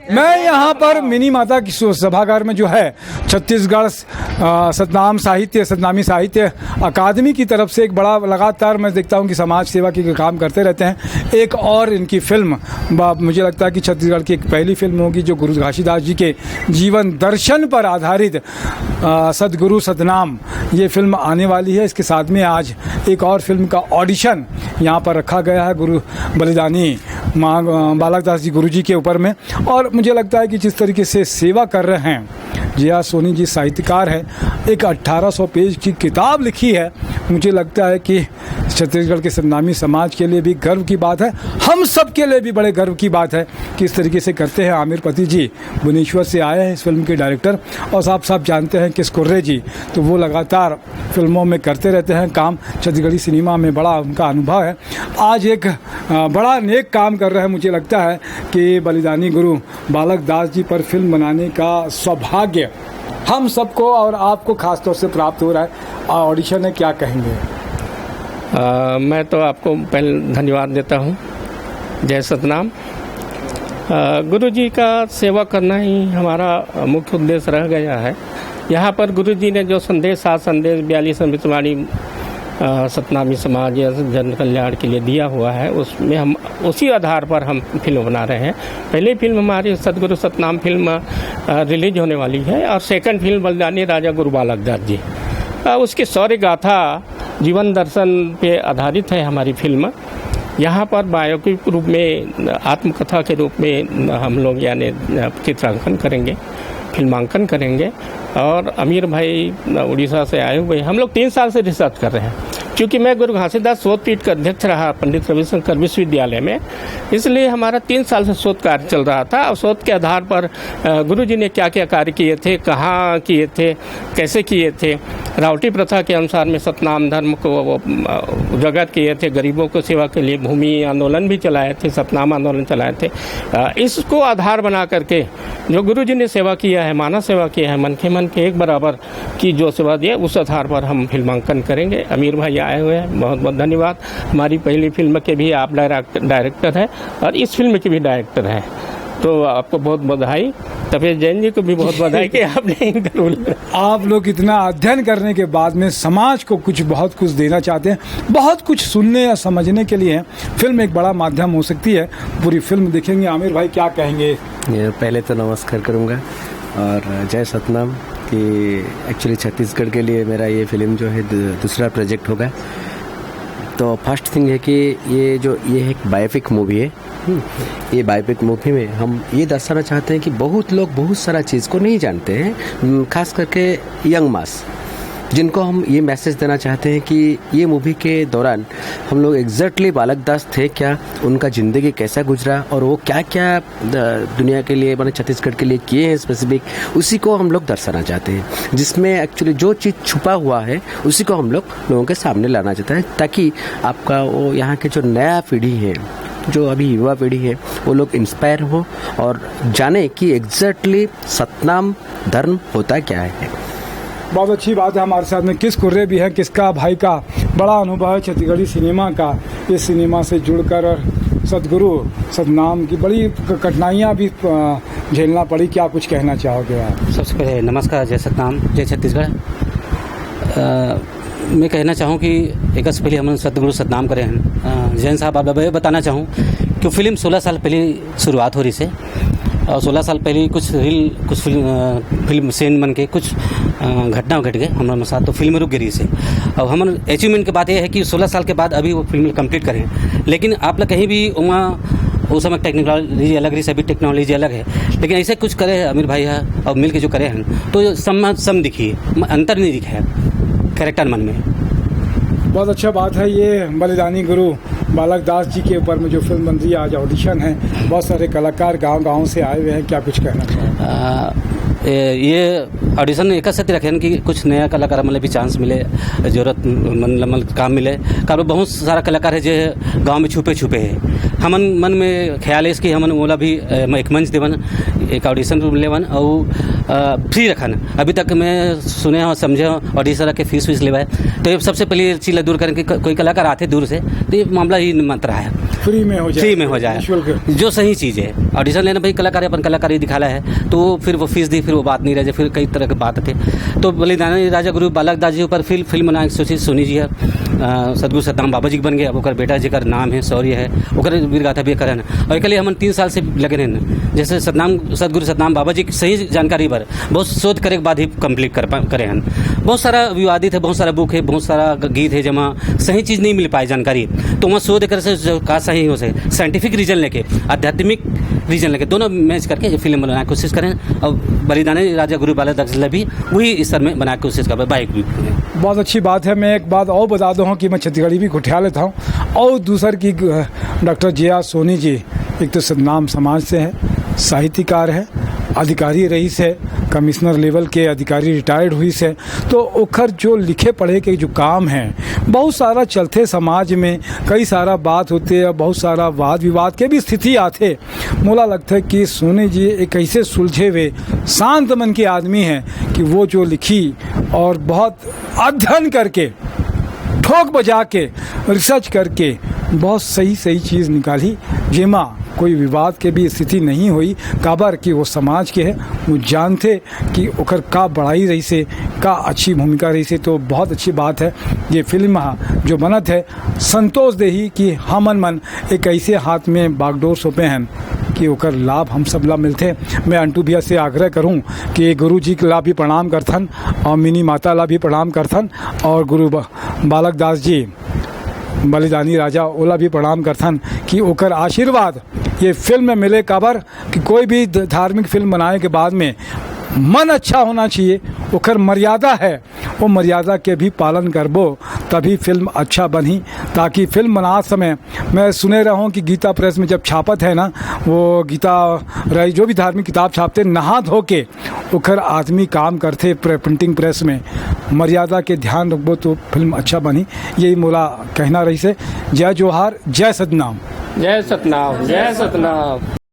मैं यहाँ पर मिनी माता की सभागार में जो है छत्तीसगढ़ सतनामी साहित्य अकादमी की तरफ से एक बड़ा लगातार मैं देखता हूँ कि समाज सेवा की काम करते रहते हैं। एक और इनकी फिल्म मुझे लगता है कि छत्तीसगढ़ की एक पहली फिल्म होगी जो गुरु घासीदास जी के जीवन दर्शन पर आधारित सदगुरु सतनाम ये फिल्म आने वाली है। इसके साथ में आज एक और फिल्म का ऑडिशन यहाँ पर रखा गया है गुरु बलिदानी बालक दास जी गुरु जी के ऊपर में। और मुझे लगता है कि जिस तरीके से सेवा कर रहे हैं जी सोनी जी साहित्यकार है, एक 1800 पेज की किताब लिखी है। मुझे लगता है कि छत्तीसगढ़ के सतनामी समाज के लिए भी गर्व की बात है, हम सब के लिए भी बड़े गर्व की बात है कि इस तरीके से करते हैं। आमिर पति जी भुवनेश्वर से आए हैं इस फिल्म के डायरेक्टर, और सब जानते हैं किस कुर्रे जी तो वो लगातार फिल्मों में करते रहते हैं काम, छत्तीसगढ़ी सिनेमा में बड़ा उनका अनुभव है। आज एक बड़ा नेक काम कर रहे हैं। मुझे लगता है कि बलिदानी गुरु बालक दास जी पर फिल्म बनाने का सौभाग्य हम सबको और आपको खास तौर से प्राप्त हो रहा है। ऑडिशन है, क्या कहेंगे? मैं तो आपको पहले धन्यवाद देता हूँ। जय सतनाम। गुरु जी का सेवा करना ही हमारा मुख्य उद्देश्य रह गया है। यहाँ पर गुरु जी ने जो संदेश 7 संदेश 42 अमृतवाणी सतनामी समाज या जन कल्याण के लिए दिया हुआ है, उसमें हम उसी आधार पर हम फिल्म बना रहे हैं। पहली फिल्म हमारी सदगुरु सतनाम फिल्म रिलीज होने वाली है और सेकंड फिल्म बलिदानी राजा गुरु बालक दास जी उसकी शौर्य गाथा जीवन दर्शन पे आधारित है हमारी फिल्म। यहाँ पर बायोपिक रूप में आत्मकथा के रूप में हम लोग यानी चित्रांकन करेंगे, फिल्मांकन करेंगे। और अमीर भाई उड़ीसा से आए हुए, हम लोग 3 साल से रिसर्च कर रहे हैं। क्योंकि मैं गुरु घासीदास शोध पीठ का अध्यक्ष रहा पंडित रविशंकर विश्वविद्यालय में, इसलिए हमारा 3 साल से शोध कार्य चल रहा था। और शोध के आधार पर गुरु जी ने क्या क्या कार्य किए थे, कहाँ किए थे, कैसे किए थे, रावटी प्रथा के अनुसार में सतनाम धर्म को जगत किए थे, गरीबों को सेवा के लिए भूमि आंदोलन भी चलाए थे, सतनाम आंदोलन चलाए थे। इसको आधार बना करके जो गुरु जी ने सेवा किया है, मानव सेवा किया है, मन के एक बराबर की जो सेवा दी है, उस आधार पर हम फिल्मांकन करेंगे। अमीर भाई आए हुए हैं, बहुत बहुत धन्यवाद। हमारी पहली फिल्म के भी आप डायरेक्टर हैं और इस फिल्म के भी डायरेक्टर हैं, तो आपको बहुत बधाई। तपेश जैन जी को भी बहुत बधाई कि आपने आप लोग इतना अध्ययन करने के बाद में समाज को बहुत कुछ देना चाहते हैं, बहुत कुछ सुनने या समझने के लिए फिल्म एक बड़ा माध्यम हो सकती है। पूरी फिल्म देखेंगे। आमिर भाई क्या कहेंगे? पहले तो नमस्कार करूँगा और जय सतनाम कि एक्चुअली छत्तीसगढ़ के लिए मेरा ये फिल्म जो है दूसरा प्रोजेक्ट होगा। तो फर्स्ट थिंग है कि ये एक बायोपिक मूवी है। ये बायोपिक मूवी में हम ये दर्शाना चाहते हैं कि बहुत लोग बहुत सारा चीज़ को नहीं जानते हैं, खास करके यंग मास, जिनको हम ये मैसेज देना चाहते हैं कि ये मूवी के दौरान हम लोग एग्जैक्टली बालक दास थे क्या, उनका ज़िंदगी कैसा गुजरा और वो क्या क्या दुनिया के लिए मैंने छत्तीसगढ़ के लिए किए हैं स्पेसिफिक, उसी को हम लोग दर्शाना चाहते हैं। जिसमें एक्चुअली जो चीज़ छुपा हुआ है उसी को हम लोगों के सामने लाना चाहते हैं, ताकि आपका वो यहाँ के जो नया पीढ़ी है, जो अभी युवा पीढ़ी है, वो लोग इंस्पायर हो और जाने कि एग्जैक्टली सतनाम धर्म होता क्या है। बहुत अच्छी बात है। हमारे साथ में किस कुर्रे भी हैं, किसका भाई का बड़ा अनुभव है छत्तीसगढ़ी सिनेमा का, इस सिनेमा से जुड़कर सदगुरु सतनाम की बड़ी कठिनाइयाँ भी झेलना पड़ी। क्या कुछ कहना चाहोगे आप? सबसे पहले नमस्कार, जय सतनाम, जय छत्तीसगढ़। मैं कहना चाहूँ कि एक पहले हम सदगुरु सतनाम करे हैं। जैन साहब आप बताना चाहूँ कि फिल्म 16 साल पहले शुरुआत हो रही से, और 16 साल पहले कुछ फिल्म सीन बन के कुछ घटना घट गए हमारे साथ, तो फिल्म रुक गई से। अब हम अचीवमेंट की बात यह है कि 16 साल के बाद अभी वो फिल्म कंप्लीट करें। लेकिन आप लोग कहीं भी वहाँ उस समय टेक्नोलॉजी अलग रही, सभी टेक्नोलॉजी अलग है, लेकिन ऐसे कुछ करे अमीर भाई है और मिल के जो करे हैं तो सम दिखी, अंतर नहीं दिखा है कैरेक्टर मन में। बहुत अच्छा बात है। ये बलिदानी गुरु बालक दास जी के ऊपर में जो फिल्म बन रही है, आज ऑडिशन है, बहुत सारे कलाकार गांव से आए हुए हैं। क्या कुछ कहना चाहिए? ये ऑडिशन एक साथ रखें कि कुछ नया कलाकार मतलब भी चांस मिले, जरूरत मतलब काम मिले। कारण बहुत सारा कलाकार है जो गांव में छुपे है। हमन मन में ख्याल है इसकी हमन बोला भी एक मंच देवन, एक ऑडिशन लेवन और फ्री रखन। अभी तक मैं सुने और समझे ऑडिशन के फीस लेवा है, तो ये सबसे पहले चीज़ दूर करें कि कोई कलाकार आते दूर से, तो ये मामला ही मत रहा है, फ्री में हो जाए जो सही चीज़ है। ऑडिशन लेना भाई कलाकारी अपन कलाकारी दिखाला है, तो फिर वो फीस दी, फिर वो बात नहीं रह जाए, फिर कई तरह के बात थे। तो बलिदानी राजा गुरु बालक दास जी ऊपर फिल्म बनाए सोची सोनी जी है, सदगुरु सतनाम बाबा जी बन गए। अब ओकर बेटा जी का नाम है शौर्य है, ओकर वीरगाथा भी करन। और एक हम 3 साल से लगे हैं, जैसे सदगुरु सतनाम बाबा जी की सही जानकारी पर बहुत शोध करे के बाद ही कंप्लीट करे हैं। बहुत सारा विवादित है, बहुत सारा बुक है, बहुत सारा गीत है, जमा सही चीज़ नहीं मिल पाए जानकारी, तो वहाँ शोध कर से का सही हो सके, साइंटिफिक रीजन लेके आध्यात्मिक रीजन लेके दोनों मैच करके ये फिल्म बनाने की कोशिश करें। और बलिदानी राजा गुरु बालक दास भी वही स्तर में बनाने की कोशिश कर बाइक भी। बहुत अच्छी बात है। मैं एक बात और बता दूँ कि मैं छत्तीसगढ़ी भी उठा लेता हूँ। और दूसर की डॉक्टर जे.आर. सोनी जी एक तो सतनाम समाज से है, साहित्यकार है, अधिकारी रईस है, कमिश्नर लेवल के अधिकारी रिटायर्ड हुई से। तो ओखर जो लिखे पढ़े के जो काम है बहुत सारा चलते समाज में, कई सारा बात होते हैं, बहुत सारा वाद विवाद के भी स्थिति आते। मोला लगता है कि सोनी जी एक ऐसे सुलझे हुए शांत मन के आदमी हैं कि वो जो लिखी और बहुत अध्ययन करके, ठोक बजा के, रिसर्च करके बहुत सही चीज़ निकाली, जेमा कोई विवाद के भी स्थिति नहीं हुई। काबर कि वो समाज के है, वो जानते कि ओकर का बड़ाई रही से, का अच्छी भूमिका रही से। तो बहुत अच्छी बात है ये फिल्म जो बनत है, संतोष देही कि हमन मन एक ऐसे हाथ में बागडोर सौंपे हैं कि ओकर लाभ हम सब ला मिलते। मैं अंटू भैया से आग्रह करूं कि गुरु जी के ला भी प्रणाम करथन और मिनी माता ला भी प्रणाम करथन, और गुरु बालक दास जी बलिदानी राजा ओला भी प्रणाम करथन कि ओकर आशीर्वाद ये फिल्म में मिले। काबर कि कोई भी धार्मिक फिल्म बनाए के बाद में मन अच्छा होना चाहिए, ओकर मर्यादा है, वो मर्यादा के भी पालन करबो तभी फिल्म अच्छा बनी। ताकि फिल्म बना समय मैं सुने रहा हूँ कि गीता प्रेस में जब छापत है ना, वो गीता रही जो भी धार्मिक किताब छापते नहा धो के ओकर आदमी काम करते प्रिंटिंग प्रेस में, मर्यादा के ध्यान रखबो तो फिल्म अच्छा बनी। यही मोला कहना रही से। जय जोहार, जय सतनाम। जय सतनाम, जय सतनाम।